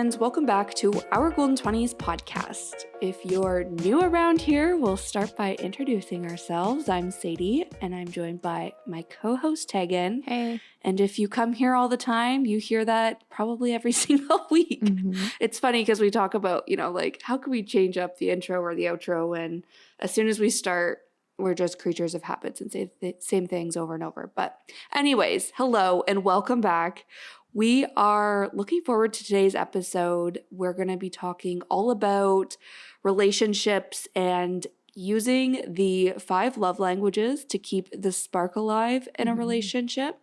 friends, welcome back to our Golden 20s podcast. If you're new around here, we'll start by introducing ourselves. I'm Sadie, and I'm joined by my co-host Tegan. Hey. And if you come here all the time, you hear that probably every single week. Mm-hmm. It's funny because we talk about, like how can we change up the intro or the outro, and as soon as we start, we're just creatures of habits and say the same things over and over. But anyways, hello and welcome back. We are looking forward to today's episode. We're going to be talking all about relationships and using the 5 love languages to keep the spark alive in a relationship,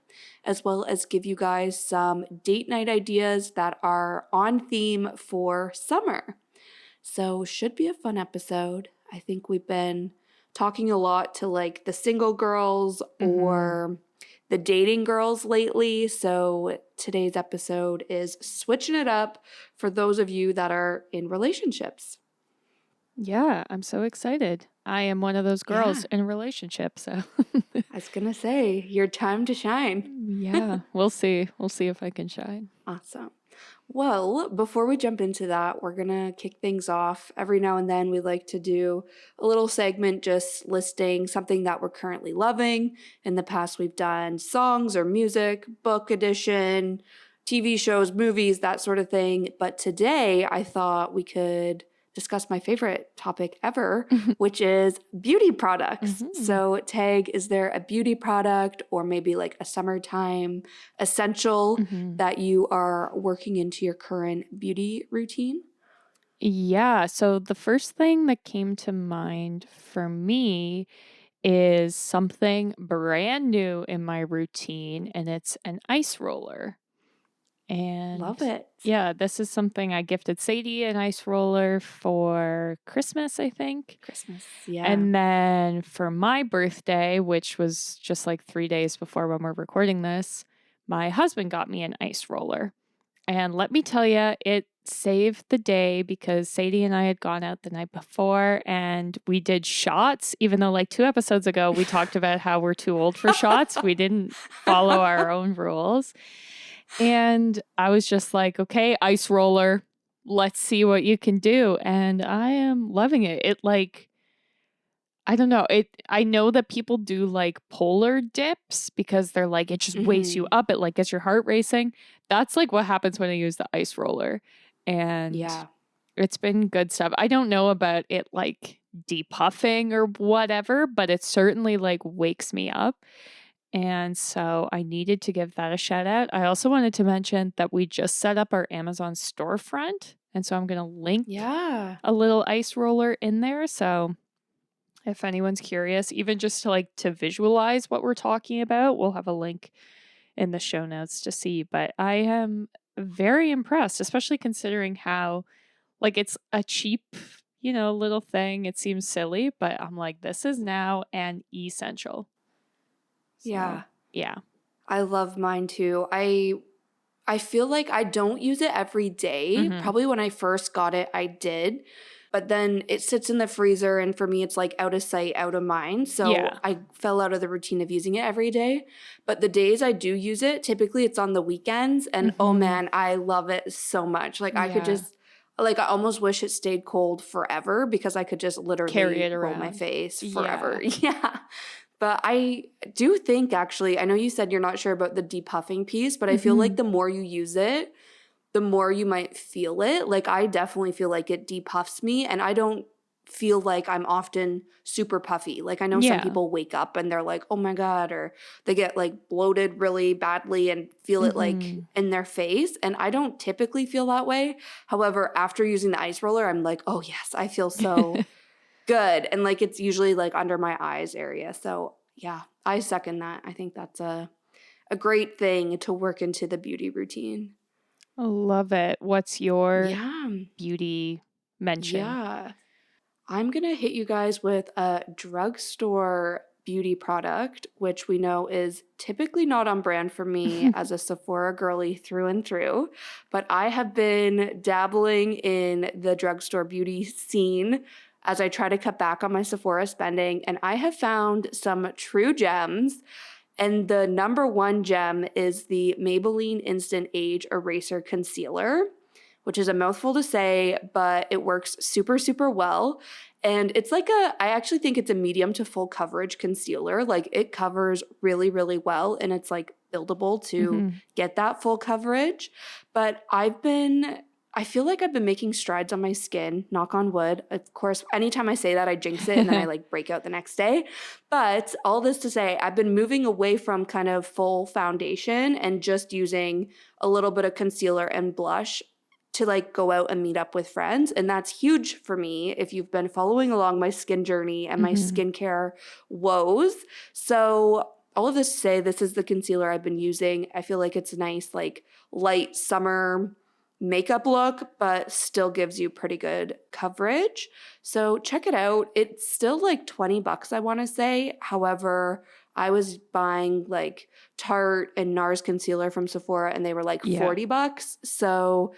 as well as give you guys some date night ideas that are on theme for summer. So should be a fun episode. I think we've been talking a lot to like the single girls or the dating girls lately. So today's episode is switching it up for those of you that are in relationships. Yeah, I'm so excited. I am one of those girls in a relationship, so. I was going to say, your time to shine. Yeah, we'll see. We'll see if I can shine. Awesome. Well, before we jump into that, we're going to kick things off. Every now and then we like to do a little segment just listing something that we're currently loving. In the past, we've done songs or music, book edition, TV shows, movies, that sort of thing. But today I thought we could discuss my favorite topic ever, which is beauty products. So Tag, is there a beauty product or maybe like a summertime essential that you are working into your current beauty routine? Yeah, so the first thing that came to mind for me is something brand new in my routine, and it's an ice roller. And love it. Yeah, this is something I gifted Sadie, an ice roller for Christmas, I think. Christmas, yeah. And then for my birthday, which was just like 3 days before when we're recording this, my husband got me an ice roller. And let me tell you, it saved the day because Sadie and I had gone out the night before and we did shots, even though like 2 episodes ago, we talked about how we're too old for shots. We didn't follow our own rules. And I was just like, okay, ice roller, let's see what you can do. And I am loving it. It like, I don't know. I know that people do like polar dips because they're like, it just wakes you up. It like gets your heart racing. That's like what happens when I use the ice roller. And yeah, it's been good stuff. I don't know about it like depuffing or whatever, but it certainly like wakes me up. And so I needed to give that a shout out. I also wanted to mention that we just set up our Amazon storefront. And so I'm going to link a little ice roller in there. So if anyone's curious, even just to like to visualize what we're talking about, we'll have a link in the show notes to see. But I am very impressed, especially considering how like it's a cheap, little thing. It seems silly, but I'm like, this is now an essential. So, yeah. I love mine too. I feel like I don't use it every day. Probably when I first got it, I did. But then it sits in the freezer, and for me, it's like out of sight, out of mind. So I fell out of the routine of using it every day. But the days I do use it, typically it's on the weekends. And oh man, I love it so much. Like I could just, like I almost wish it stayed cold forever because I could just literally carry it around roll my face forever. Yeah. But I do think, actually, I know you said you're not sure about the depuffing piece, but I feel like the more you use it, the more you might feel it. Like, I definitely feel like it depuffs me, and I don't feel like I'm often super puffy. Like, I know some people wake up and they're like, oh my God, or they get like bloated really badly and feel it like in their face. And I don't typically feel that way. However, after using the ice roller, I'm like, oh yes, I feel so good. And like it's usually like under my eyes area. So yeah, I second that. I think that's a great thing to work into the beauty routine. I love it. What's your beauty mention? Yeah. I'm going to hit you guys with a drugstore beauty product, which we know is typically not on brand for me as a Sephora girly through and through. But I have been dabbling in the drugstore beauty scene as I try to cut back on my Sephora spending. And I have found some true gems. And the number one gem is the Maybelline Instant Age Eraser Concealer, which is a mouthful to say, but it works super, super well. And it's like I actually think it's a medium to full coverage concealer. Like it covers really, really well, and it's like buildable to Mhm. get that full coverage. But I feel like I've been making strides on my skin, knock on wood. Of course, anytime I say that, I jinx it and then I like break out the next day. But all this to say, I've been moving away from kind of full foundation and just using a little bit of concealer and blush to like go out and meet up with friends. And that's huge for me if you've been following along my skin journey and my Mhm. skincare woes. So all of this to say, this is the concealer I've been using. I feel like it's a nice, like light summer makeup look, but still gives you pretty good coverage. So check it out. It's still like $20, I want to say. However, I was buying like Tarte and NARS concealer from Sephora and they were like Yeah. $40. So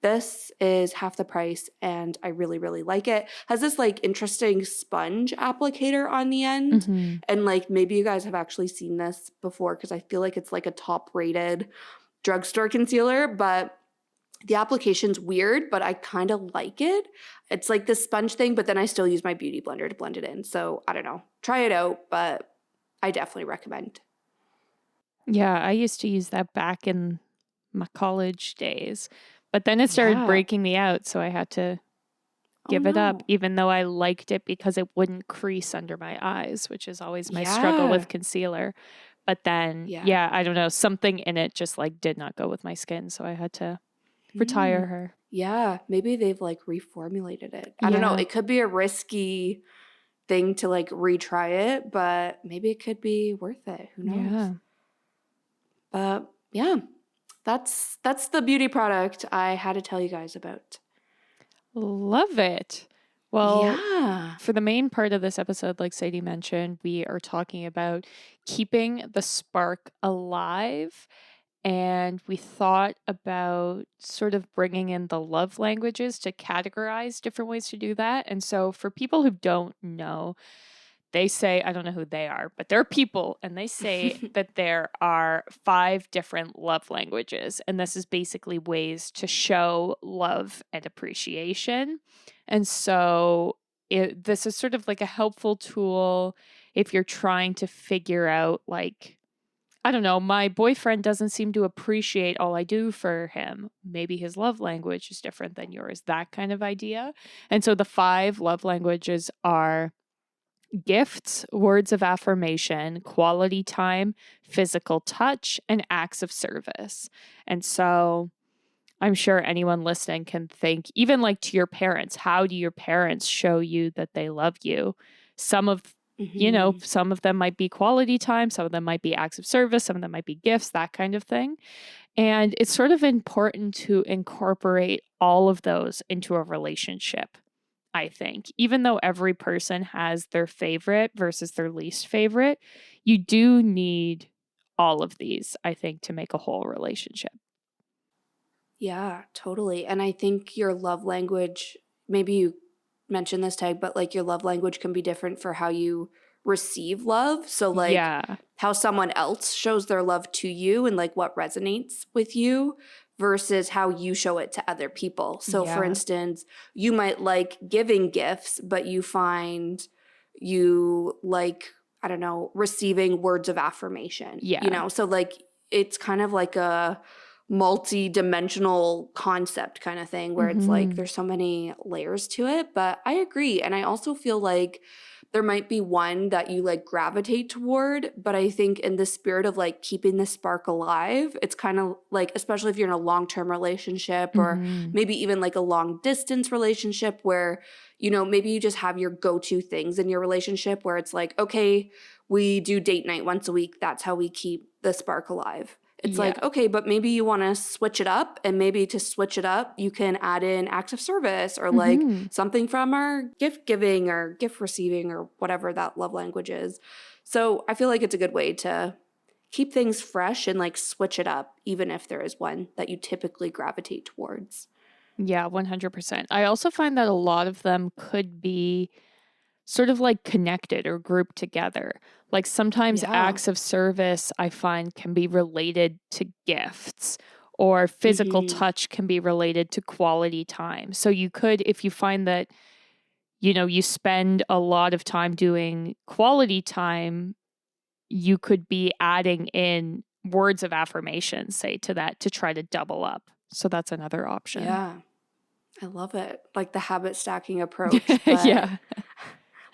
this is half the price and I really, really like it. Has this like interesting sponge applicator on the end. Mhm. And like maybe you guys have actually seen this before because I feel like it's like a top rated drugstore concealer, but the application's weird, but I kind of like it. It's like this sponge thing, but then I still use my beauty blender to blend it in. So I don't know. Try it out, but I definitely recommend. Yeah, I used to use that back in my college days, but then it started Yeah. breaking me out, so I had to Oh give it up, no. even though I liked it because it wouldn't crease under my eyes, which is always my struggle Yeah. with concealer. But then, Yeah. yeah, I don't know, something in it just like did not go with my skin, so I had to retire Hmm. her. Yeah. Maybe they've like reformulated it. I don't know. Yeah. It could be a risky thing to like retry it, but maybe it could be worth it. Who knows? Yeah. But yeah, that's the beauty product I had to tell you guys about. Love it. Well, Yeah. for the main part of this episode, like Sadie mentioned, we are talking about keeping the spark alive. And we thought about sort of bringing in the love languages to categorize different ways to do that. And so, for people who don't know, they say, I don't know who they are, but they're people, and they say that there are 5 different love languages. And this is basically ways to show love and appreciation. And so, this is sort of like a helpful tool if you're trying to figure out, like, I don't know, my boyfriend doesn't seem to appreciate all I do for him. Maybe his love language is different than yours, that kind of idea. And so the 5 love languages are gifts, words of affirmation, quality time, physical touch, and acts of service. And so I'm sure anyone listening can think, even like to your parents, how do your parents show you that they love you? Some of Hmm. some of them might be quality time, some of them might be acts of service, some of them might be gifts, that kind of thing. And it's sort of important to incorporate all of those into a relationship, I think. Even though every person has their favorite versus their least favorite, you do need all of these, I think, to make a whole relationship. Yeah, totally. And I think your love language, maybe you mentioned this tag, but like your love language can be different for how you receive love. So, like Yeah. how someone else shows their love to you and like what resonates with you versus how you show it to other people. So, for Yeah. instance, you might like giving gifts, but you find you like, I don't know, receiving words of affirmation, you Yeah. know? So, like, it's kind of like a multi-dimensional concept kind of thing where it's like Mhm. there's so many layers to it, but I agree. And I also feel like there might be one that you like gravitate toward, but I think in the spirit of like keeping the spark alive, it's kind of like, especially if you're in a long-term relationship or Mhm. maybe even like a long distance relationship where, you know, maybe you just have your go-to things in your relationship where it's like, okay, we do date night once a week. That's how we keep the spark alive. It's Yeah. like, okay, but maybe you want to switch it up. And maybe to switch it up, you can add in acts of service or like Mhm. something from our gift giving or gift receiving or whatever that love language is. So I feel like it's a good way to keep things fresh and like switch it up, even if there is one that you typically gravitate towards. Yeah, 100%. I also find that a lot of them could be sort of like connected or grouped together. Like sometimes Yeah. acts of service I find can be related to gifts, or physical Mm-hmm. touch can be related to quality time. So you could, if you find that, you spend a lot of time doing quality time, you could be adding in words of affirmation, say, to that to try to double up. So that's another option. Yeah, I love it. Like the habit stacking approach, but Yeah,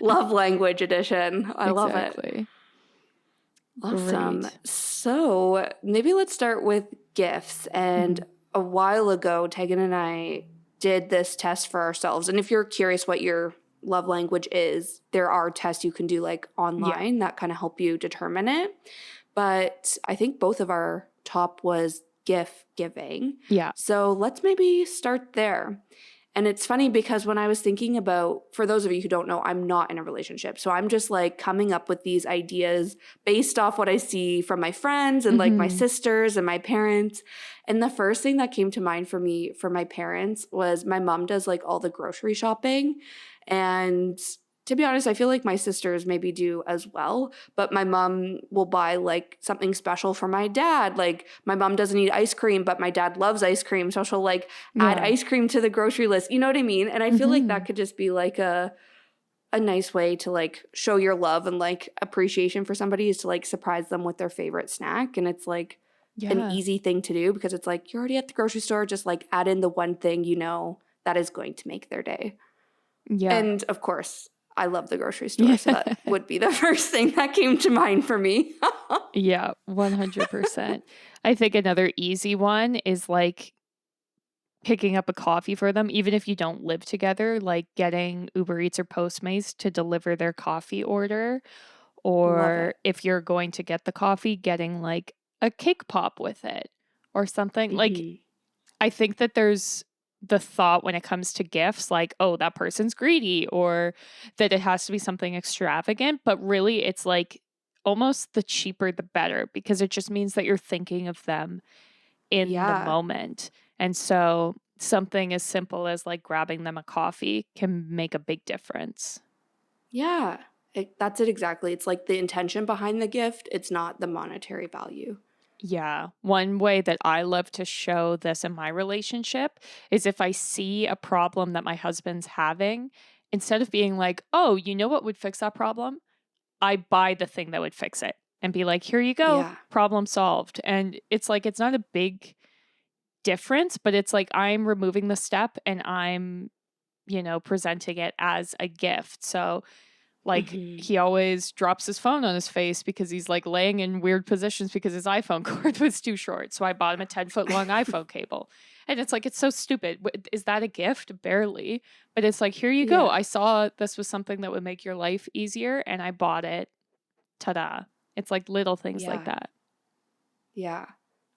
love language edition. I love it. exactly. Awesome. Great. So maybe let's start with gifts. And Mhm. a while ago, Tegan and I did this test for ourselves. And if you're curious what your love language is, there are tests you can do like Yeah. online that kind of help you determine it. But I think both of our top was gift giving. Yeah. So let's maybe start there. And it's funny because when I was thinking about, for those of you who don't know, I'm not in a relationship. So I'm just like coming up with these ideas based off what I see from my friends and like my Mhm. sisters and my parents. And the first thing that came to mind for me, for my parents, was my mom does like all the grocery shopping. And to be honest, I feel like my sisters maybe do as well, but my mom will buy like something special for my dad. Like my mom doesn't eat ice cream, but my dad loves ice cream. So she'll like add Yeah. ice cream to the grocery list. You know what I mean? And I feel like that Mhm. could just be like a nice way to like show your love and like appreciation for somebody, is to like surprise them with their favorite snack. And it's like an Yeah. easy thing to do because it's like you're already at the grocery store, just like add in the one thing that is going to make their day. Yeah. And of course, I love the grocery store, so that would be the first thing that came to mind for me. Yeah, 100%. I think another easy one is like picking up a coffee for them, even if you don't live together, like getting Uber Eats or Postmates to deliver their coffee order. Love Or it. if you're going to get the coffee, getting like a cake pop with it or something. Like, Hmm. I think that there's the thought when it comes to gifts, like, oh, that person's greedy, or that it has to be something extravagant. But really, it's like almost the cheaper, the better, because it just means that you're thinking of them in the Yeah. moment. And so something as simple as like grabbing them a coffee can make a big difference. Yeah. That's it exactly. It's like the intention behind the gift, it's not the monetary value. Yeah. One way that I love to show this in my relationship is if I see a problem that my husband's having, instead of being like, oh, you know what would fix that problem? I buy the thing that would fix it and be like, here you go, Yeah. problem solved. And it's like, it's not a big difference, but it's like I'm removing the step and I'm, presenting it as a gift. So, like, Hmm. he always drops his phone on his face because he's like laying in weird positions because his iPhone cord was too short. So I bought him a 10-foot long iPhone cable. And it's like, it's so stupid. Is that a gift? Barely. But it's like, here you go. Yeah. I saw this was something that would make your life easier and I bought it. Ta-da. It's like little things like Yeah. that. Yeah.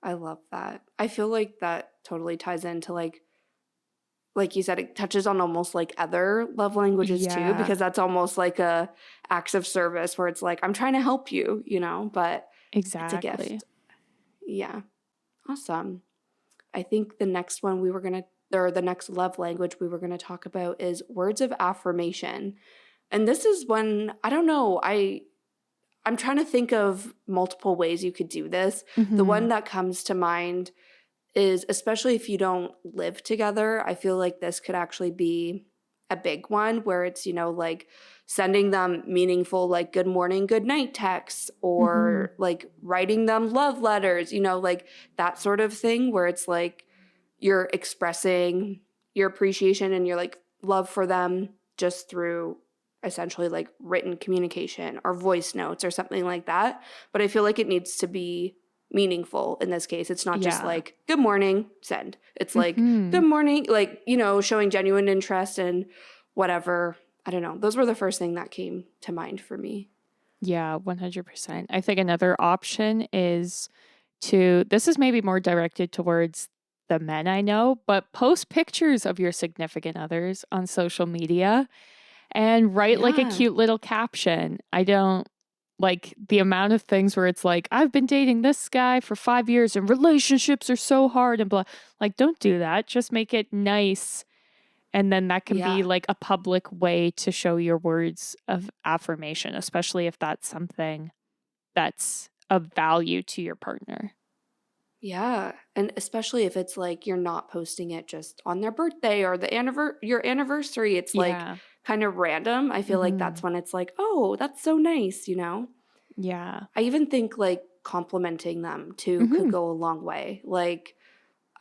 I love that. I feel like that totally ties into like you said, it touches on almost like other love languages too, Yeah, because that's almost like a acts of service where it's like, I'm trying to help you, but it's a exactly. gift. Yeah. Awesome. I think the next one we were going to, or the next love language we were going to talk about is words of affirmation. And this is one, I don't know, I'm trying to think of multiple ways you could do this. The Hmm. one that comes to mind is, especially if you don't live together, I feel like this could actually be a big one where it's, like sending them meaningful, like good morning, good night texts, Hmm. or like writing them love letters, like that sort of thing where it's like you're expressing your appreciation and your like love for them just through essentially like written communication or voice notes or something like that. But I feel like it needs to be meaningful in this case. It's not just Yeah. like good morning, send. It's like Hmm. good morning, like, showing genuine interest and whatever. I don't know. Those were the first thing that came to mind for me. Yeah, 100%. I think another option is this is maybe more directed towards the men I know, but post pictures of your significant others on social media and write like a Yeah. cute little caption. I don't like the amount of things where it's like, I've been dating this guy for 5 years and relationships are so hard and blah. Like, don't do that. Just make it nice. And then that can be Yeah. like a public way to show your words of affirmation, especially if that's something that's of value to your partner. Yeah. And especially if it's like you're not posting it just on their birthday or your anniversary, it's like Yeah. kind of random. I feel like that's Mhm. when it's like, oh, that's so nice, you know? Yeah. I even think like complimenting them too could Mhm. go a long way. Like,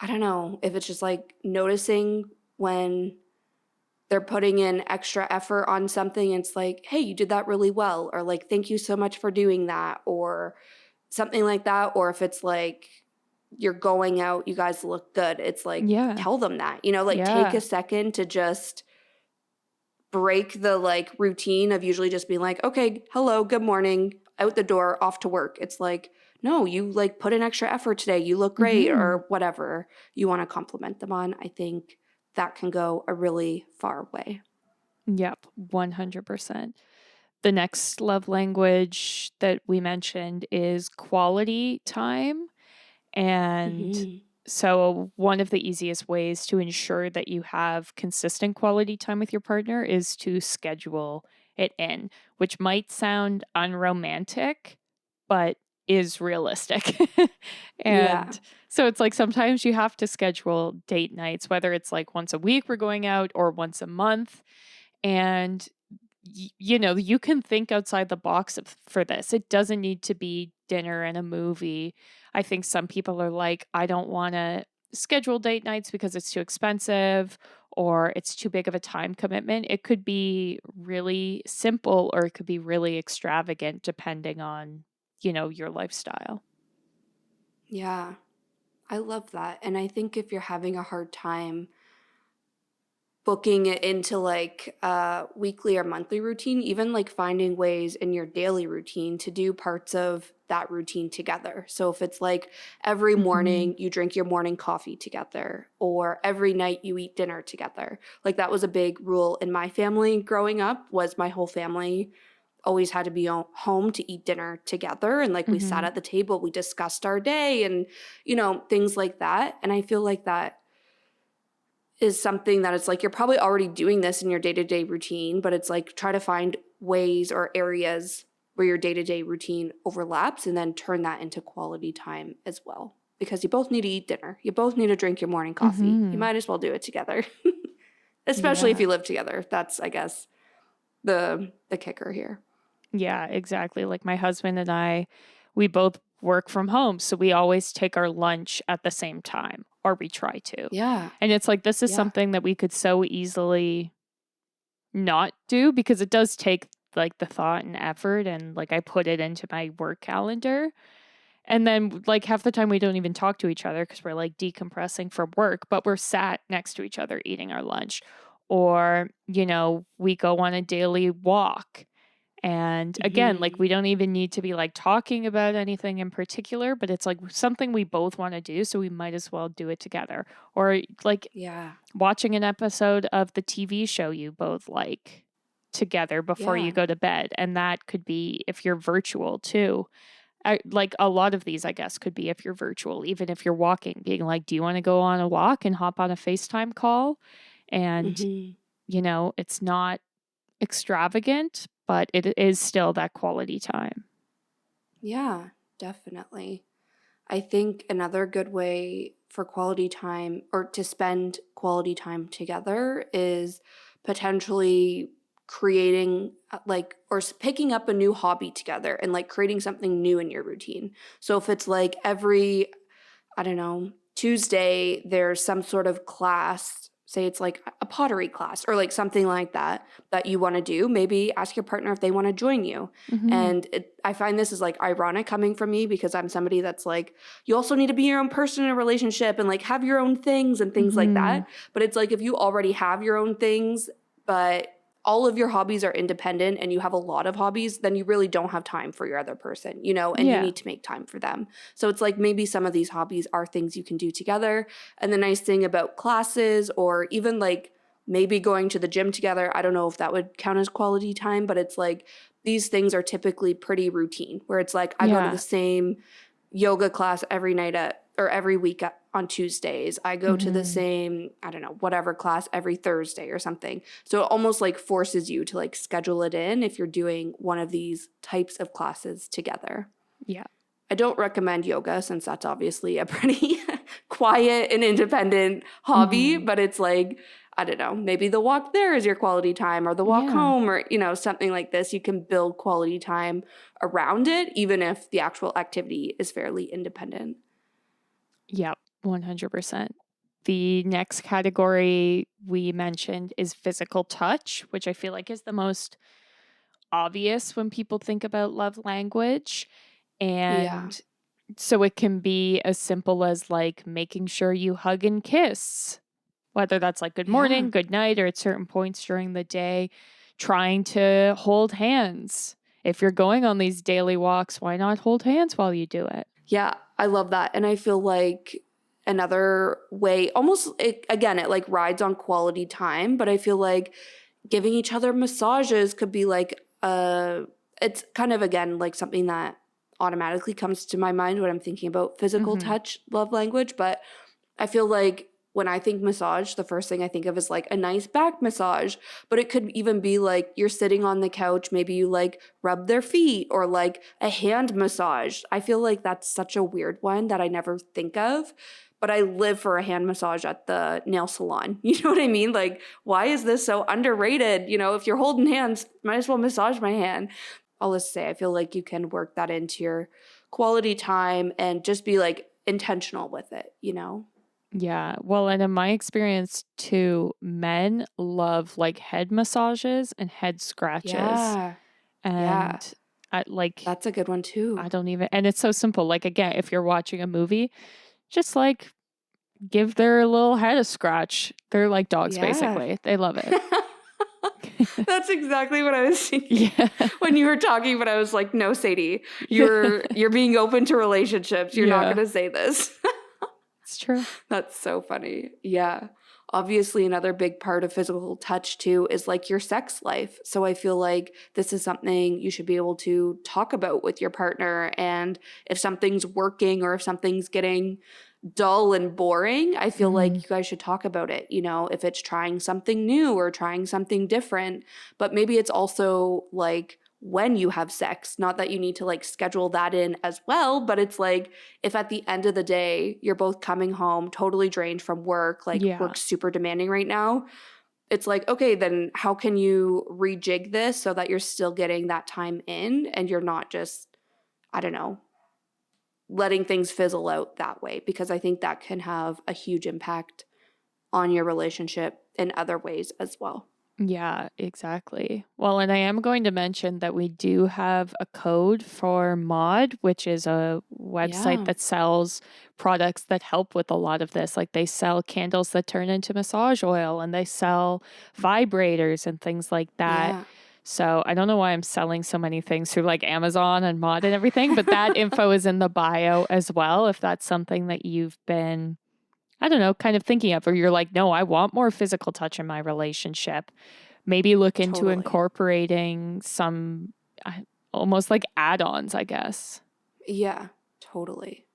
I don't know if it's just like noticing when they're putting in extra effort on something. It's like, hey, you did that really well. Or like, thank you so much for doing that. Or something like that. Or if it's like you're going out, you guys look good. It's like, Yeah. tell them that, you know, like take Yeah. a second to just break the like routine of usually just being like, okay, hello, good morning, out the door, off to work. It's like, no, you like put in extra effort today. You look great, Mhm. or whatever you want to compliment them on. I think that can go a really far way. Yep, 100%. The next love language that we mentioned is quality time. And Hmm. so, one of the easiest ways to ensure that you have consistent quality time with your partner is to schedule it in, which might sound unromantic, but is realistic. Yeah. And so, it's like sometimes you have to schedule date nights, whether it's like once a week we're going out or once a month. And you can think outside the box for this. It doesn't need to be dinner and a movie. I think some people are like, I don't want to schedule date nights because it's too expensive or it's too big of a time commitment. It could be really simple or it could be really extravagant depending on, your lifestyle. Yeah. I love that. And I think if you're having a hard time booking it into like a weekly or monthly routine, even like finding ways in your daily routine to do parts of that routine together. So if it's like every Mhm. morning you drink your morning coffee together or every night you eat dinner together. Like that was a big rule in my family growing up was my whole family always had to be home to eat dinner together and like we sat Mhm. at the table, we discussed our day and things like that. And I feel like that is something that it's like you're probably already doing this in your day-to-day routine, but it's like try to find ways or areas where your day-to-day routine overlaps and then turn that into quality time as well. Because you both need to eat dinner. You both need to drink your morning coffee. You Mhm. might as well do it together. Especially if Yeah. you live together. That's I guess the kicker here. Yeah, exactly. Like my husband and I, we both work from home, so we always take our lunch at the same time, or we try to. Yeah. And it's like this is Yeah. something that we could so easily not do because it does take like the thought and effort and like I put it into my work calendar. And then like half the time we don't even talk to each other because we're like decompressing from work, but we're sat next to each other eating our lunch. Or, we go on a daily walk and again, like Hmm. we don't even need to be like talking about anything in particular, but it's like something we both want to do. So we might as well do it together. Or like Yeah. watching an episode of the TV show you both like together before you Yeah. go to bed. And that could be if you're virtual too. Like a lot of these, I guess, could be if you're virtual, even if you're walking, being like, do you want to go on a walk and hop on a FaceTime call? And, Hmm. it's not extravagant, but it is still that quality time. Yeah, definitely. I think another good way for quality time or to spend quality time together is potentially creating like picking up a new hobby together and like creating something new in your routine. So if it's like every I don't know, Tuesday, there's some sort of class, say it's like a pottery class or like something like that that you want to do. Maybe ask your partner if they want to join you. Hmm. And I find this is like ironic coming from me because I'm somebody that's like, you also need to be your own person in a relationship and like have your own things and things like Hmm. that. But it's like if you already have your own things, but all of your hobbies are independent and you have a lot of hobbies, then you really don't have time for your other person, and you Yeah. need to make time for them. So it's like maybe some of these hobbies are things you can do together. And the nice thing about classes or even like maybe going to the gym together, I don't know if that would count as quality time, but it's like these things are typically pretty routine where it's like I go to the Yeah. same yoga class every night or every week on Tuesdays. I go to the Hmm. same, I don't know, whatever class every Thursday or something. So it almost like forces you to like schedule it in if you're doing one of these types of classes together. Yeah. I don't recommend yoga since that's obviously a pretty quiet and independent hobby, Mhm. but it's like, I don't know, maybe the walk there is your quality time or the walk Yeah. home or, something like this. You can build quality time around it, even if the actual activity is fairly independent. Yep, 100%. The next category we mentioned is physical touch, which I feel like is the most obvious when people think about love language. Yeah. And so it can be as simple as like making sure you hug and kiss, whether that's like good Yeah. morning, good night, or at certain points during the day, trying to hold hands. If you're going on these daily walks, why not hold hands while you do it? Yeah, I love that. And I feel like another way, almost again, it like rides on quality time, but I feel like giving each other massages could be like it's kind of again like something that automatically comes to my mind when I'm thinking about physical Hmm. touch love language, but I feel like when I think massage, the first thing I think of is like a nice back massage, but it could even be like you're sitting on the couch, maybe you like rub their feet or like a hand massage. I feel like that's such a weird one that I never think of, but I live for a hand massage at the nail salon. You know what I mean? Like, why is this so underrated? If you're holding hands, might as well massage my hand. I'll just say, I feel like you can work that into your quality time and just be like intentional with it? Yeah. Well, and in my experience too, men love like head massages and head scratches. Yeah. Yeah. And like, That's a good one too. I don't even, and it's so simple. Like, again, if you're watching a movie, just like give their little head a scratch. They're like dogs, Yeah. basically. They love it. That's exactly what I was thinking Yeah. when you were talking, but I was like, no, Sadie, Yeah. you're being open to relationships. You're not Yeah. gonna say this. It's true. That's so funny. Yeah. Obviously, another big part of physical touch too is like your sex life. So I feel like this is something you should be able to talk about with your partner. And if something's working or if something's getting dull and boring, I feel like Hmm. you guys should talk about it. If it's trying something new or trying something different, but maybe it's also like when you have sex, not that you need to like schedule that in as well, but it's like if at the end of the day you're both coming home totally drained from work, like Yeah. work's super demanding right now, it's like, okay, then how can you rejig this so that you're still getting that time in and you're not just, I don't know, letting things fizzle out that way, because I think that can have a huge impact on your relationship in other ways as well. Yeah, exactly. Well, and I am going to mention that we do have a code for Mod, which is a website Yeah. that sells products that help with a lot of this. Like they sell candles that turn into massage oil and they sell vibrators and things like that. Yeah. So I don't know why I'm selling so many things through like Amazon and Mod and everything, but that info is in the bio as well if that's something that you've been, I don't know, kind of thinking of, or you're like, no, I want more physical touch in my relationship. Maybe look into Totally. incorporating some uh, almost like add ons, I guess. Yeah, totally.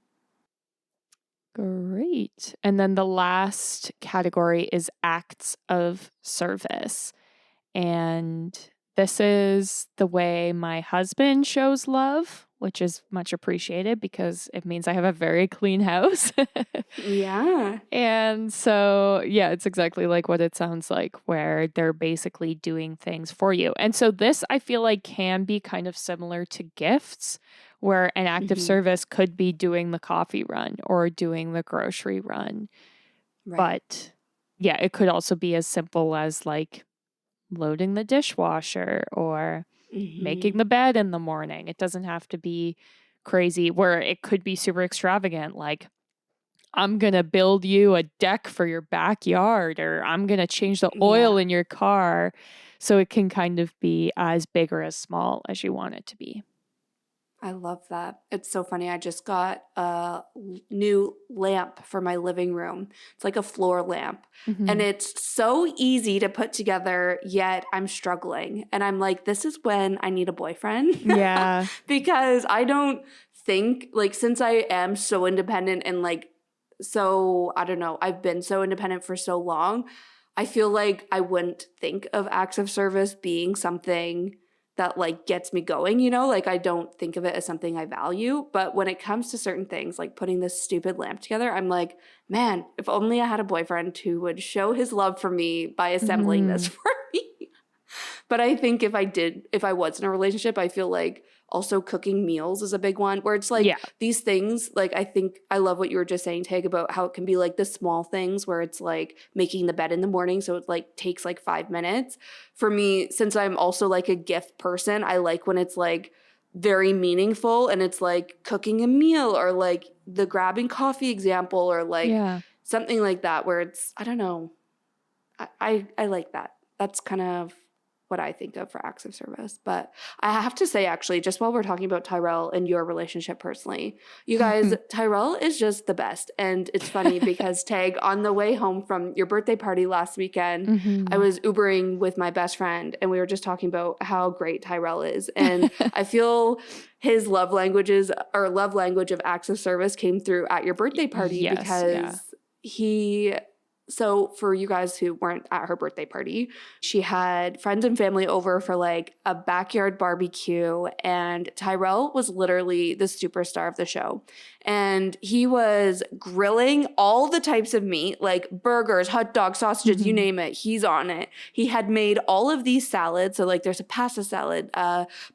Great. And then the last category is acts of service. And this is the way my husband shows love, which is much appreciated because it means I have a very clean house. Yeah. And so, yeah, it's exactly like what it sounds like, where they're basically doing things for you. And so, this I feel like can be kind of similar to gifts, where an act of Hmm. service could be doing the coffee run or doing the grocery run. Right. But yeah, it could also be as simple as like loading the dishwasher or making Hmm. the bed in the morning. It doesn't have to be crazy, where it could be super extravagant, like I'm going to build you a deck for your backyard, or I'm going to change the oil Yeah. in your car. So it can kind of be as big or as small as you want it to be. I love that. It's so funny. I just got a new lamp for my living room. It's like a floor lamp. And Hmm. it's so easy to put together, yet I'm struggling. And I'm like, this is when I need a boyfriend Yeah. because I don't think, like, since I am so independent and like, so, I don't know, I've been so independent for so long, I feel like I wouldn't think of acts of service being something that like gets me going, you know? Like I don't think of it as something I value, but when it comes to certain things like putting this stupid lamp together, I'm like, man, if only I had a boyfriend who would show his love for me by assembling this for me. But I think if I was in a relationship, I feel like also cooking meals is a big one where it's like Yeah. these things, like I think I love what you were just saying, Tag, about how it can be like the small things where it's like making the bed in the morning. So it like takes like 5 minutes. For me, since I'm also like a gift person, I like when it's like very meaningful and it's like cooking a meal or like the grabbing coffee example or like Yeah. something like that where it's, I don't know. I like that. That's kind of what I think of for acts of service. But I have to say, actually, just while we're talking about Tyrell and your relationship personally, you guys, Tyrell is just the best. And it's funny because Tag, on the way home from your birthday party last weekend, I was Ubering with my best friend and we were just talking about how great Tyrell is. And I feel his love language of acts of service came through at your birthday party Yes, because so for you guys who weren't at her birthday party, she had friends and family over for like a backyard barbecue, and Tyrell was literally the superstar of the show. And he was grilling all the types of meat, like burgers, hot dogs, sausages, you name it, he's on it. He had made all of these salads. So like there's a pasta salad,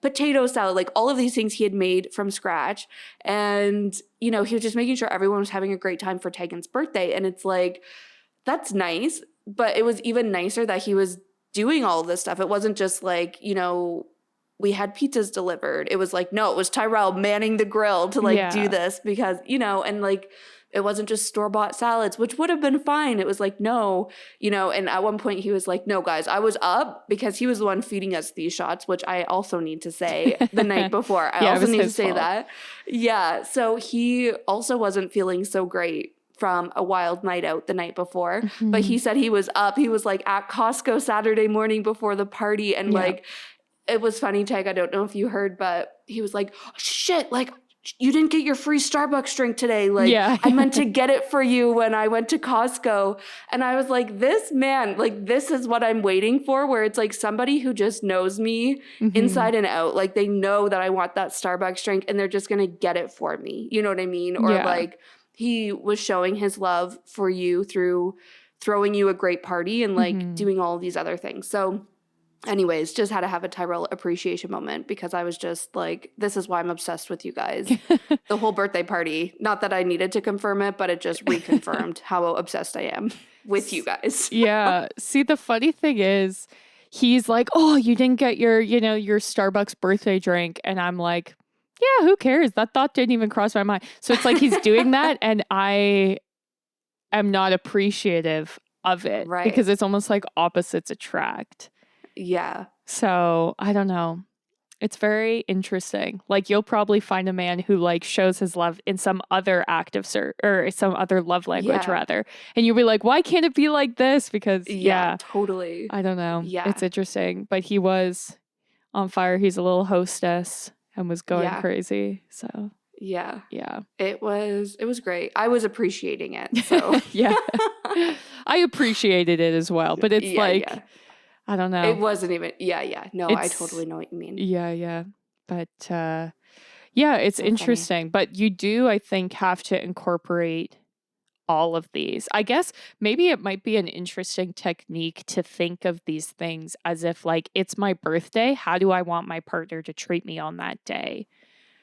potato salad, like all of these things he had made from scratch. And, you know, he was just making sure everyone was having a great time for Tegan's birthday. And it's like, that's nice, but it was even nicer that he was doing all of this stuff. It wasn't just like, you know, we had pizzas delivered. It was like, no, it was Tyrell manning the grill to like do this because, you know, and like it wasn't just store-bought salads, which would have been fine. It was like, no, you know, and at one point he was like, no, guys, I was up because he was the one feeding us these shots, which I also need to say the night before. I also need to say that. Yeah. So he also wasn't feeling so great from a wild night out the night before. But he said he was up. He was like at Costco Saturday morning before the party. And like, it was funny, Tag, I don't know if you heard, but he was like, oh, shit, like you didn't get your free Starbucks drink today. Like I meant to get it for you when I went to Costco. And I was like, this man, like this is what I'm waiting for, where it's like somebody who just knows me inside and out. Like they know that I want that Starbucks drink and they're just going to get it for me. You know what I mean? Or like, he was showing his love for you through throwing you a great party and like doing all of these other things. So anyways, just had to have a Tyrell appreciation moment because I was just like, this is why I'm obsessed with you guys. The whole birthday party, not that I needed to confirm it, but it just reconfirmed how obsessed I am with you guys. Yeah. See, the funny thing is he's like, oh, you didn't get your, you know, your Starbucks birthday drink. And I'm like, yeah, who cares? That thought didn't even cross my mind. So it's like he's doing that and I am not appreciative of it. Right. Because it's almost like opposites attract. Yeah. So I don't know. It's very interesting. Like you'll probably find a man who like shows his love in some other act of or some other love language rather. And you'll be like, why can't it be like this? Because totally. I don't know. Yeah. It's interesting. But he was on fire. He's a little hostess. And was going crazy. So yeah. It was great. I was appreciating it. So yeah. I appreciated it as well. But it's I don't know. It wasn't even No, I totally know what you mean. Yeah. But it's so interesting. Funny. But you do, I think, have to incorporate all of these. I guess maybe it might be an interesting technique to think of these things as if like it's my birthday. How do I want my partner to treat me on that day?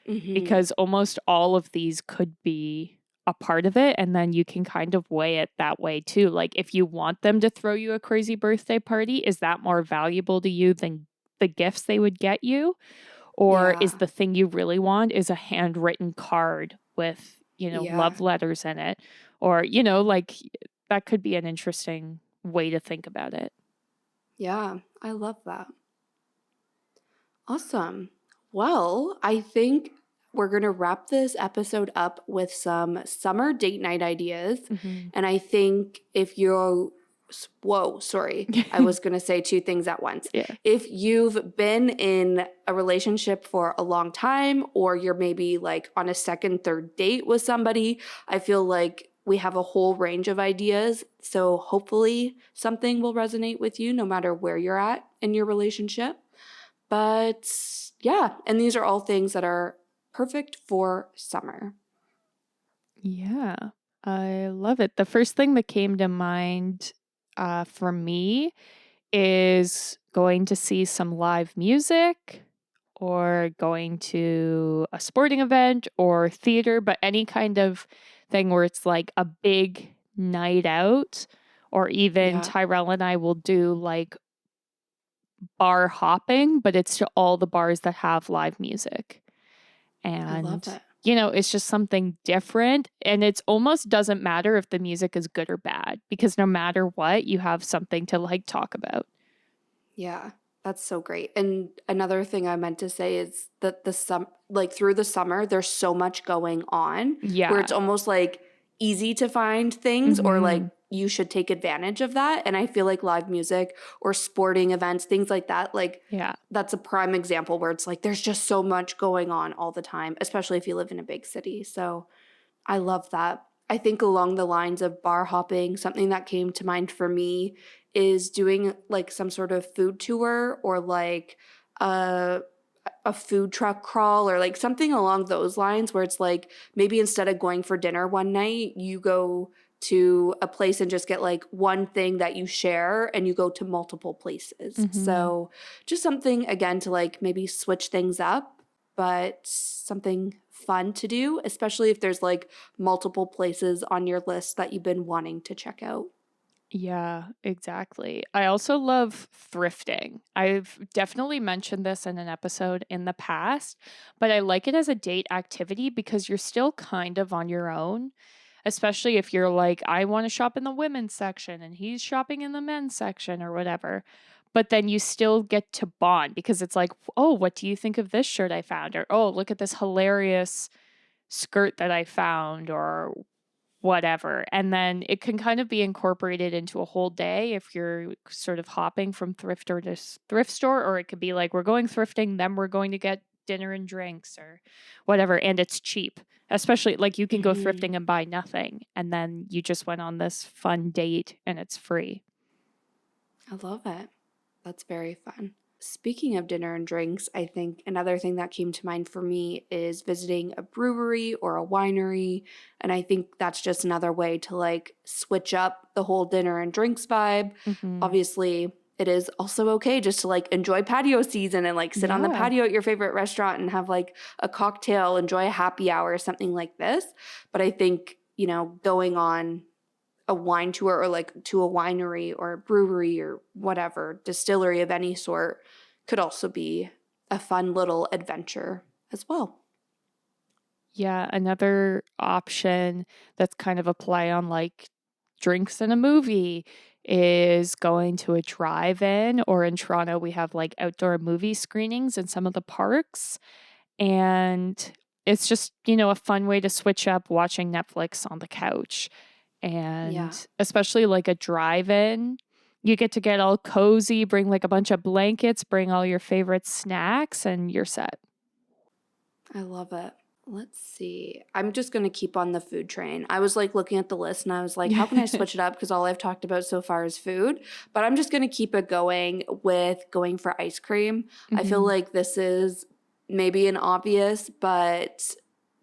Because almost all of these could be a part of it. And then you can kind of weigh it that way too. Like if you want them to throw you a crazy birthday party, is that more valuable to you than the gifts they would get you? Or is the thing you really want is a handwritten card with, you know, love letters in it? Or, you know, like that could be an interesting way to think about it. Yeah, I love that. Awesome. Well, I think we're going to wrap this episode up with some summer date night ideas. And I think if you're I was going to say two things at once. If you've been in a relationship for a long time, or you're maybe like on a second, third date with somebody, I feel like we have a whole range of ideas. So hopefully something will resonate with you no matter where you're at in your relationship. But yeah, and these are all things that are perfect for summer. Yeah, I love it. The first thing that came to mind for me is going to see some live music or going to a sporting event or theater, but any kind of thing where it's like a big night out, or even Yeah, Tyrell and I will do like bar hopping, but it's to all the bars that have live music. I love And, it. it's just something different. And it's almost doesn't matter if the music is good or bad, because no matter what, you have something to like talk about. Yeah, that's so great. And another thing I meant to say is that like through the summer, there's so much going on where it's Yeah. almost like easy to find things or like Hmm. you should take advantage of that. And I feel like live music or sporting events, things like that, like Yeah. that's a prime example where it's like there's just so much going on all the time, especially if you live in a big city. So I love that. I think along the lines of bar hopping, something that came to mind for me is doing like some sort of food tour or like a a food truck crawl or like something along those lines where it's like maybe instead of going for dinner one night, you go to a place and just get like one thing that you share and you go to multiple places. Hmm. So just something again to like maybe switch things up, but something fun to do, especially if there's like multiple places on your list that you've been wanting to check out. Yeah, exactly. I also love thrifting. I've definitely mentioned this in an episode in the past, but I like it as a date activity because you're still kind of on your own, especially if you're like, I want to shop in the women's section and he's shopping in the men's section or whatever. But then you still get to bond because it's like, oh, what do you think of this shirt I found? Or, oh, look at this hilarious skirt that I found, or whatever. And then it can kind of be incorporated into a whole day if you're sort of hopping from thrift store to thrift store, or it could be like, we're going thrifting, then we're going to get dinner and drinks or whatever. And it's cheap, especially like you can go Hmm. thrifting and buy nothing. And then you just went on this fun date and it's free. I love it. That's very fun. Speaking of dinner and drinks, I think another thing that came to mind for me is visiting a brewery or a winery. And I think that's just another way to like switch up the whole dinner and drinks vibe. Hmm. Obviously, it is also okay just to like enjoy patio season and like sit on the Yeah. patio at your favorite restaurant and have like a cocktail, enjoy a happy hour or something like this. But I think, going on a wine tour or like to a winery or a brewery or whatever, distillery of any sort could also be a fun little adventure as well. Yeah. Another option that's kind of a play on like drinks in a movie is going to a drive-in, or in Toronto we have like outdoor movie screenings in some of the parks, and it's just, a fun way to switch up watching Netflix on the couch. Yeah, And especially like a drive-in, you get all cozy, bring like a bunch of blankets, bring all your favorite snacks, and you're set. I love it. Let's see. I'm just going to keep on the food train. I was like looking at the list and I was like, how can I switch it up? Because all I've talked about so far is food. But I'm just going to keep it going with going for ice cream. I feel Hmm. like this is maybe an obvious, but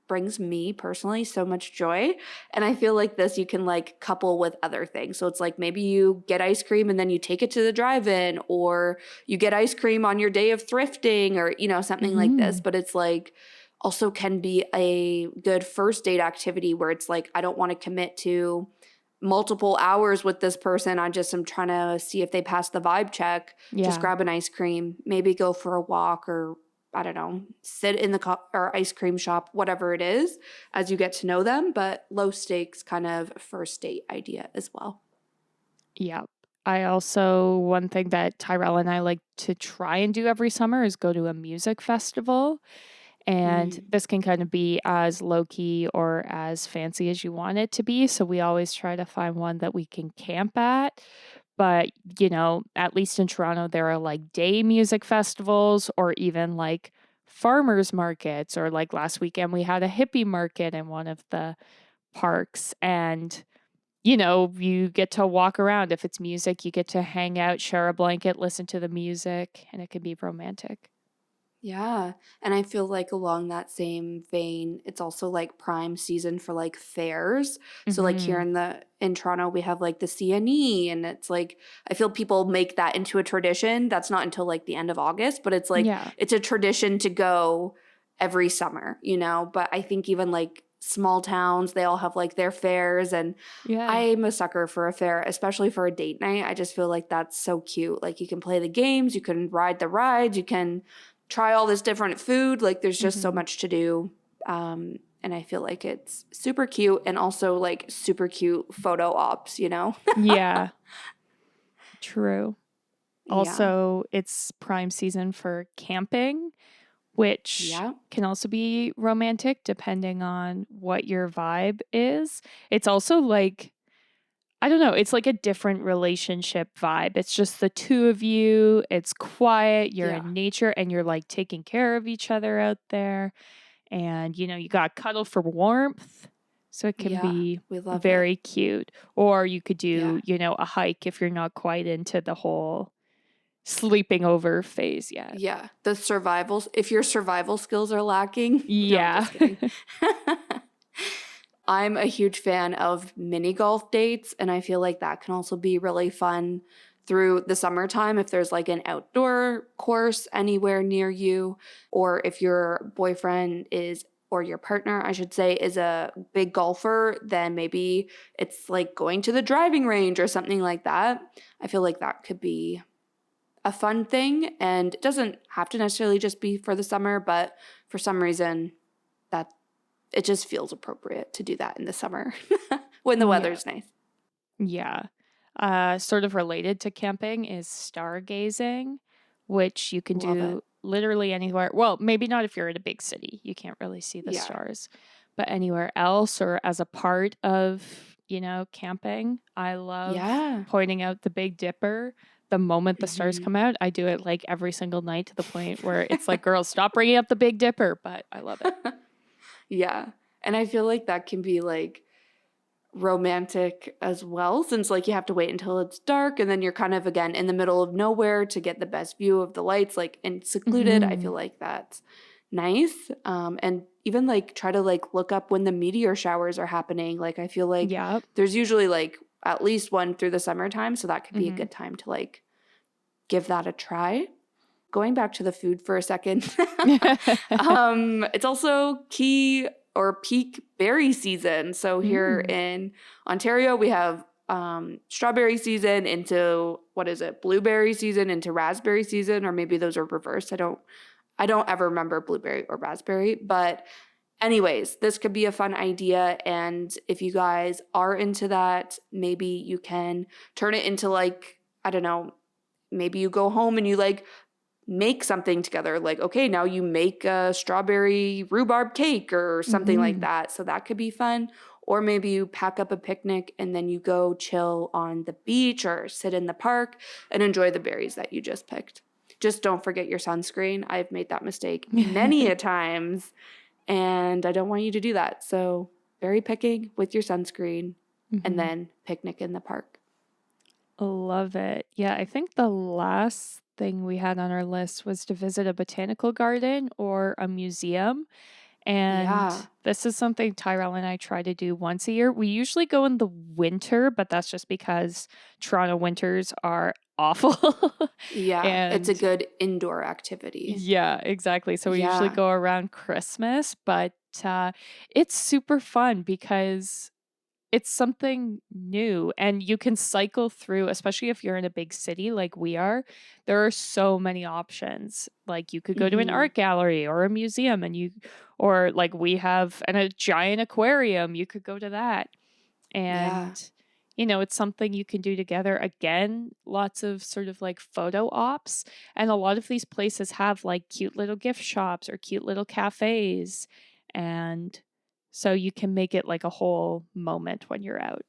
brings me personally so much joy. And I feel like this you can like couple with other things. So it's like maybe you get ice cream and then you take it to the drive-in, or you get ice cream on your day of thrifting, or something like this. Hmm. But it's like also can be a good first date activity where it's like I don't want to commit to multiple hours with this person. I just am trying to see if they pass the vibe check. Just Yeah. grab an ice cream, maybe go for a walk, or I don't know, sit in the or ice cream shop, whatever it is, as you get to know them. But low stakes kind of first date idea as well. Yeah. I also, one thing that Tyrell and I like to try and do every summer is go to a music festival. And Mm, this can kind of be as low key or as fancy as you want it to be. So we always try to find one that we can camp at. But, at least in Toronto, there are like day music festivals, or even like farmers markets. Or like last weekend, we had a hippie market in one of the parks. And, you get to walk around. If it's music, you get to hang out, share a blanket, listen to the music, and it can be romantic. Yeah. And I feel like along that same vein, it's also like prime season for like fairs. So like here Hmm. in Toronto, we have like the CNE, and it's like I feel people make that into a tradition. That's not until like the end of August, but it's like Yeah. it's a tradition to go every summer, you know? But I think even like small towns, they all have like their fairs, and Yeah. I'm a sucker for a fair, especially for a date night. I just feel like that's so cute. Like you can play the games, you can ride the rides, you can try all this different food. Like there's just so Hmm. much to do. And I feel like it's super cute and also like super cute photo ops, you know? Yeah. True. Yeah. Also, it's prime season for camping, which Yeah. can also be romantic depending on what your vibe is. It's also like, I don't know, it's like a different relationship vibe. It's just the two of you, it's quiet, you're Yeah. in nature, and you're like taking care of each other out there. And, you got cuddle for warmth. So it can Yeah. be We love it. very cute. Or you could Yeah. do, a hike if you're not quite into the whole sleeping over phase yet. Yeah. The survival, if your survival skills are lacking, no, I'm Yeah. just kidding. I'm a huge fan of mini golf dates, and I feel like that can also be really fun through the summertime if there's like an outdoor course anywhere near you, or if your boyfriend is, or your partner, I should say, is a big golfer, then maybe it's like going to the driving range or something like that. I feel like that could be a fun thing, and it doesn't have to necessarily just be for the summer, but for some reason, that it just feels appropriate to do that in the summer when the Yeah. weather's nice. Yeah. Sort of related to camping is stargazing, which you can Love it. do literally anywhere. Well, maybe not if you're in a big city. You can't really see the Yeah. stars. But anywhere else or as a part of, camping, I love Yeah. pointing out the Big Dipper. The moment the stars Hmm. come out, I do it like every single night to the point where it's like, girls, stop bringing up the Big Dipper. But I love it. Yeah. And I feel like that can be like romantic as well, since like you have to wait until it's dark and then you're kind of again in the middle of nowhere to get the best view of the lights, like and secluded. I Hmm. feel like that's nice. And even like try to like look up when the meteor showers are happening. Like I feel like Yeah. there's usually like at least one through the summertime, so that could be a Hmm. good time to like give that a try. Going back to the food for a second, it's also key or peak berry season. So here Mm. in Ontario, we have strawberry season into what is it? Blueberry season into raspberry season, or maybe those are reversed. I don't ever remember blueberry or raspberry, but anyways, this could be a fun idea. And if you guys are into that, maybe you can turn it into like, I don't know, maybe you go home and you like make something together. Like, okay, now you make a strawberry rhubarb cake or something like Hmm. that. So that could be fun. Or maybe you pack up a picnic and then you go chill on the beach or sit in the park and enjoy the berries that you just picked. Just don't forget your sunscreen. I've made that mistake many a times, and I don't want you to do that. So, berry picking with your sunscreen and Hmm. then picnic in the park. Love it. Yeah, I think the last thing we had on our list was to visit a botanical garden or a museum. And Yeah. this is something Tyrell and I try to do once a year. We usually go in the winter, but that's just because Toronto winters are awful. Yeah. It's a And good indoor activity. yeah, exactly. So we usually Yeah. go around Christmas, but it's super fun because it's something new and you can cycle through, especially if you're in a big city like we are. There are so many options. Like you could go to an Hmm. art gallery or a museum or like we have a giant aquarium, you could go to that. Yeah. And it's something you can do together. Again, lots of sort of like photo ops. And a lot of these places have like cute little gift shops or cute little cafes. And so you can make it like a whole moment when you're out.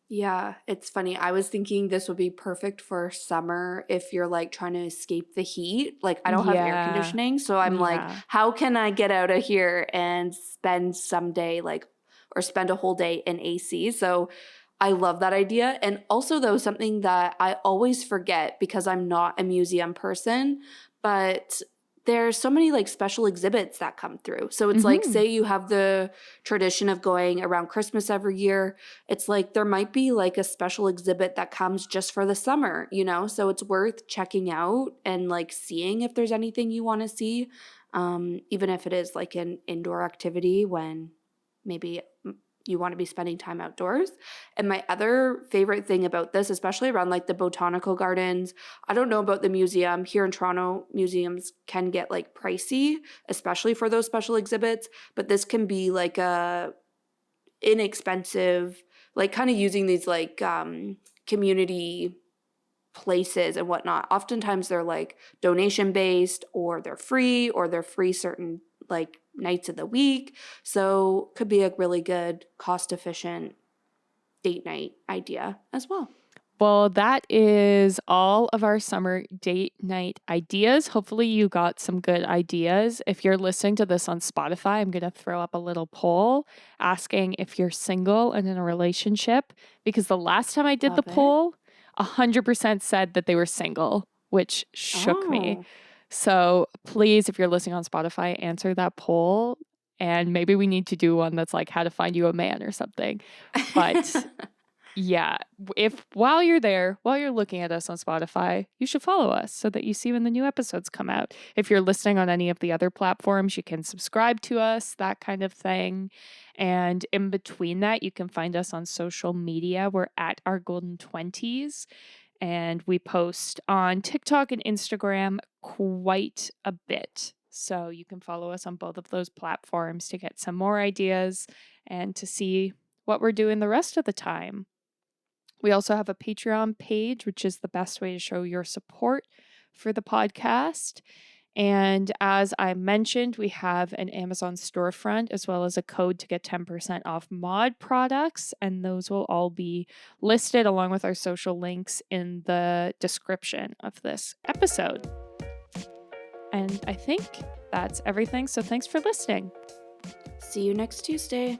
Yeah. It's funny. I was thinking this would be perfect for summer if you're like trying to escape the heat. Like, I don't have air Yeah. conditioning. So I'm like, Yeah. how can I get out of here and spend some day, like, or spend a whole day in AC? So I love that idea. And also, though, something that I always forget because I'm not a museum person, but there's so many like special exhibits that come through. So it's like, Mhm. say you have the tradition of going around Christmas every year. It's like there might be like a special exhibit that comes just for the summer, you know? So it's worth checking out and like seeing if there's anything you want to see, even if it is like an indoor activity when maybe you want to be spending time outdoors. And my other favorite thing about this, especially around like the botanical gardens, I don't know about the museum. Here in Toronto, museums can get like pricey, especially for those special exhibits, but this can be like a inexpensive, like kind of using these like community places and whatnot. Oftentimes they're like donation based, or they're free certain like nights of the week. So could be a really good cost efficient date night idea as well. Well, that is all of our summer date night ideas. Hopefully, you got some good ideas. If you're listening to this on Spotify, I'm going to throw up a little poll asking if you're single and in a relationship. Because the last time I did the Love it. poll, 100% said that they were single, which shook me. Oh. So please, if you're listening on Spotify, answer that poll. And maybe we need to do one that's like how to find you a man or something. But yeah, if while you're there, while you're looking at us on Spotify, you should follow us so that you see when the new episodes come out. If you're listening on any of the other platforms, you can subscribe to us, that kind of thing. And in between that, you can find us on social media. We're at our Golden 20s, and we post on TikTok and Instagram quite a bit. So you can follow us on both of those platforms to get some more ideas and to see what we're doing the rest of the time. We also have a Patreon page, which is the best way to show your support for the podcast. And as I mentioned, we have an Amazon storefront as well as a code to get 10% off mod products. And those will all be listed along with our social links in the description of this episode. And I think that's everything. So thanks for listening. See you next Tuesday.